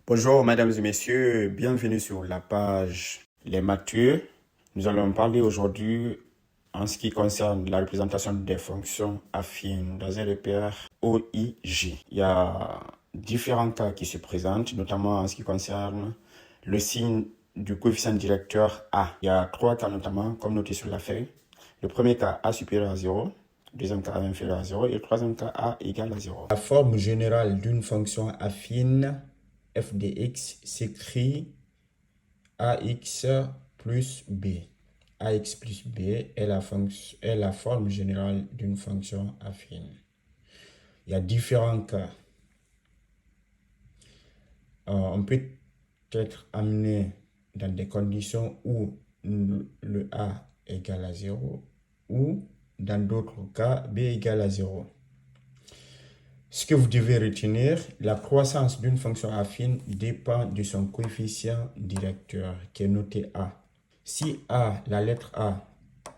Bonjour mesdames et messieurs, bienvenue sur la page Les Matures. Nous allons parler aujourd'hui en ce qui concerne la représentation des fonctions affines dans un repère OIJ. Il y a différents cas qui se présentent, notamment en ce qui concerne le signe du coefficient directeur A. Il y a trois cas notamment, comme noté sur la feuille. Le premier cas A supérieur à 0, le deuxième cas A inférieur à 0 et le troisième cas A égale à 0. La forme générale d'une fonction affine f de x s'écrit ax plus b. Ax plus b est la forme générale d'une fonction affine. Il y a différents cas. On peut être amené dans des conditions où le a égale à 0 ou dans d'autres cas b égale à 0. Ce que vous devez retenir, la croissance d'une fonction affine dépend de son coefficient directeur qui est noté A. Si A, la lettre A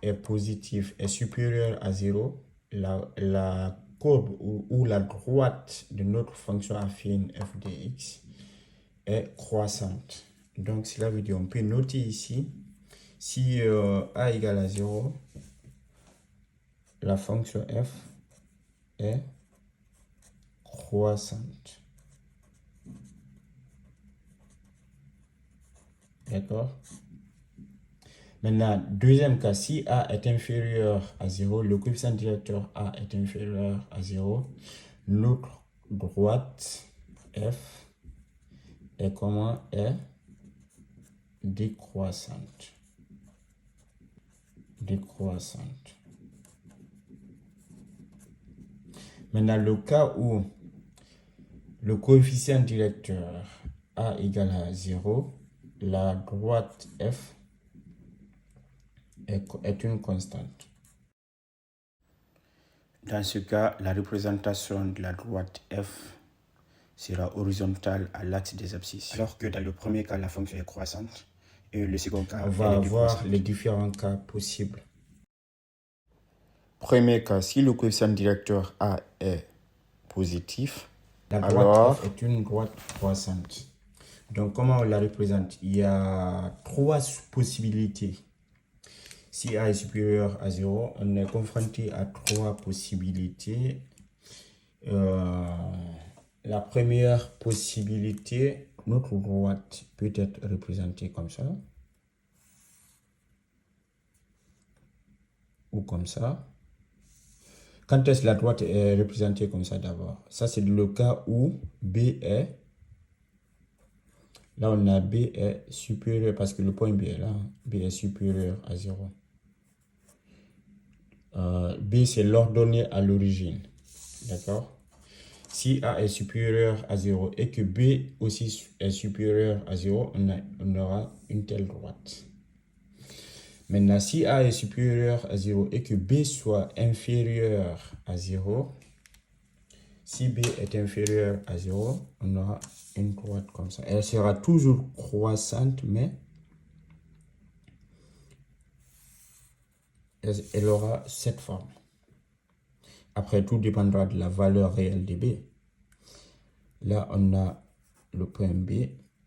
est positive, est supérieure à 0, la courbe ou la droite de notre fonction affine f de x est croissante. Donc cela veut dire on peut noter ici, si A égale à 0, la fonction f est croissante. D'accord? Maintenant, deuxième cas, si A est inférieur à 0, le coefficient directeur A est inférieur à 0, notre droite f est comment? Est décroissante. Décroissante. Maintenant, le cas où le coefficient directeur A égale à 0, la droite f est une constante. Dans ce cas, la représentation de la droite f sera horizontale à l'axe des abscisses. Alors que dans le premier cas, la fonction est croissante et le second cas, on va avoir les différents cas possibles. Premier cas, si le coefficient directeur A est positif, la droite f est une droite croissante. Donc, comment on la représente? Il y a trois possibilités. Si A est supérieur à 0, on est confronté à trois possibilités. La première possibilité, notre droite peut être représentée comme ça. Ou comme ça. Quand est-ce que la droite est représentée comme ça d'abord? Ça, c'est le cas où B est... Là, on a B est supérieur, parce que le point B est là. B est supérieur à 0. B, c'est l'ordonnée à l'origine. D'accord? Si A est supérieur à 0 et que B aussi est supérieur à 0, on aura une telle droite. Maintenant, si A est supérieur à 0 et que B soit inférieur à 0, si B est inférieur à 0, on aura une droite comme ça. Elle sera toujours croissante, mais elle aura cette forme. Après, tout dépendra de la valeur réelle de B. Là, on a le point B.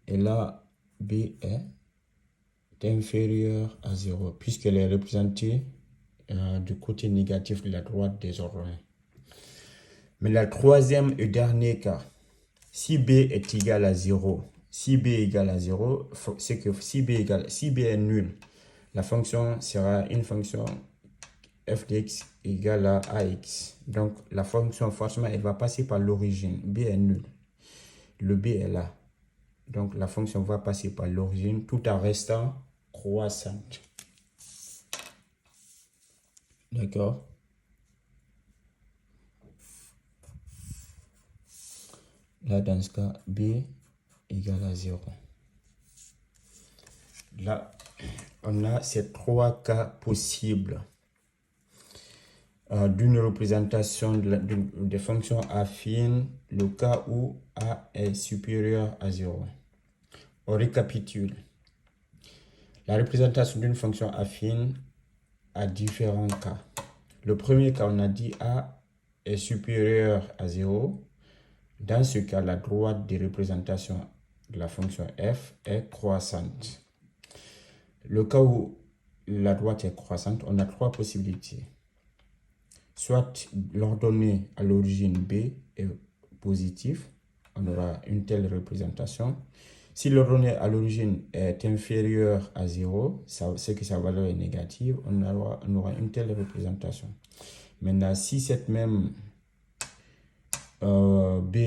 Et là, B est inférieur à 0, puisqu'elle est représentée du côté négatif de la droite des ordonnées. Mais le troisième et dernier cas, si B est égal à 0, si B est égal à 0, c'est que si B est nul, la fonction sera une fonction f de x égale à ax. Donc, la fonction, forcément, elle va passer par l'origine. B est nul. Le B est là. Donc, la fonction va passer par l'origine tout en restant croissante. D'accord? Là, dans ce cas, B égale à 0. Là, on a ces trois cas possibles d'une représentation des fonctions affines, le cas où A est supérieur à 0. On récapitule. La représentation d'une fonction affine a différents cas. Le premier cas, on a dit A est supérieur à 0. Dans ce cas, la droite de représentation de la fonction f est croissante. Le cas où la droite est croissante, on a trois possibilités. Soit l'ordonnée à l'origine b est positive, on aura une telle représentation. Si l'ordonnée à l'origine est inférieure à 0, c'est que sa valeur est négative, on aura une telle représentation. Maintenant, si cette même b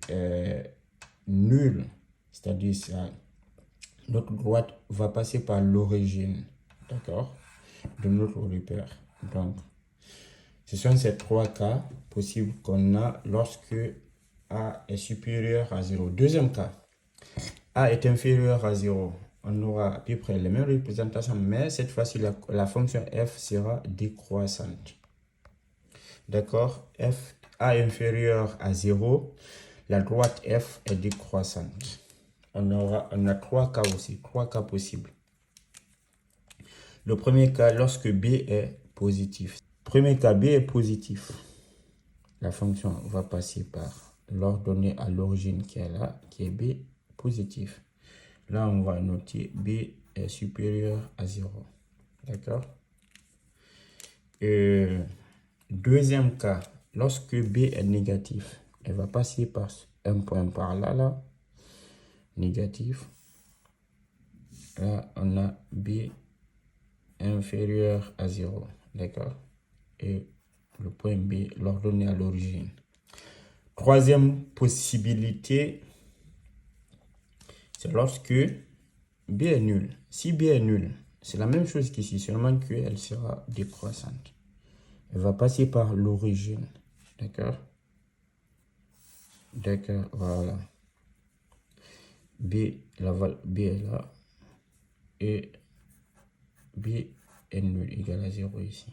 est nulle, c'est-à-dire notre droite va passer par l'origine, d'accord, de notre repère. Donc, ce sont ces trois cas possibles qu'on a lorsque a est supérieur à 0. Deuxième cas, a est inférieur à 0. On aura à peu près les mêmes représentations, mais cette fois-ci, la fonction f sera décroissante. D'accord? A inférieur à 0, la droite f est décroissante. On a trois cas aussi, trois cas possibles. Le premier cas, lorsque b est positif. Premier cas, b est positif. La fonction va passer par l'ordonnée à l'origine qui est là, qui est b positif. Là, on va noter b est supérieur à 0. D'accord? Deuxième cas, lorsque b est négatif, elle va passer par un point par là, négatif. Là, on a b inférieur à 0. D'accord? Et le point B, l'ordonnée à l'origine. Troisième possibilité, c'est lorsque B est nul. Si B est nul, c'est la même chose qu'ici, seulement qu'elle sera décroissante. Elle va passer par l'origine. D'accord? D'accord, voilà. B est là. Et B est nul, égal à 0 ici.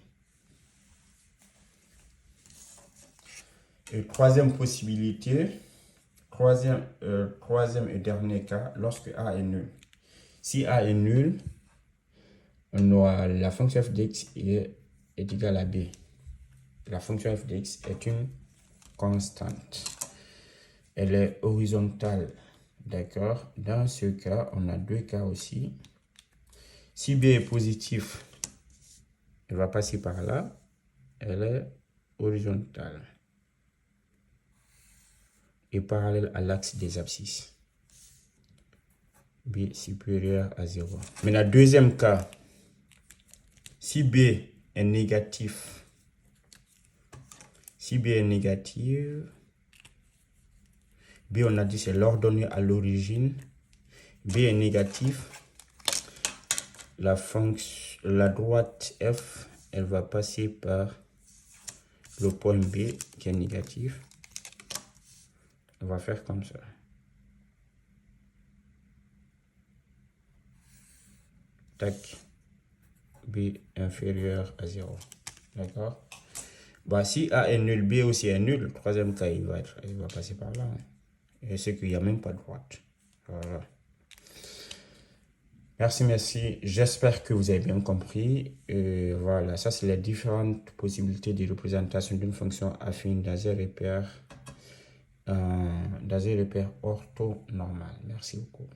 Et troisième possibilité, troisième et dernier cas, lorsque A est nul. Si A est nul, on aura la fonction f de x est égale à b. La fonction f de x est une constante. Elle est horizontale. D'accord? Dans ce cas, on a deux cas aussi. Si b est positif, elle va passer par là. Elle est horizontale et parallèle à l'axe des abscisses. B supérieur à 0. Maintenant, deuxième cas, si B est négatif, B on a dit c'est l'ordonnée à l'origine, B est négatif, la droite f, elle va passer par le point B qui est négatif. On va faire comme ça. Tac. B inférieur à 0. D'accord? Bah, si A est nul, B aussi est nul. Le troisième cas, il va passer par là. Hein. Et c'est qu'il n'y a même pas de droite. Voilà. Merci. J'espère que vous avez bien compris. Voilà, ça c'est les différentes possibilités de représentation d'une fonction affine dans un repère orthonormal. Merci beaucoup.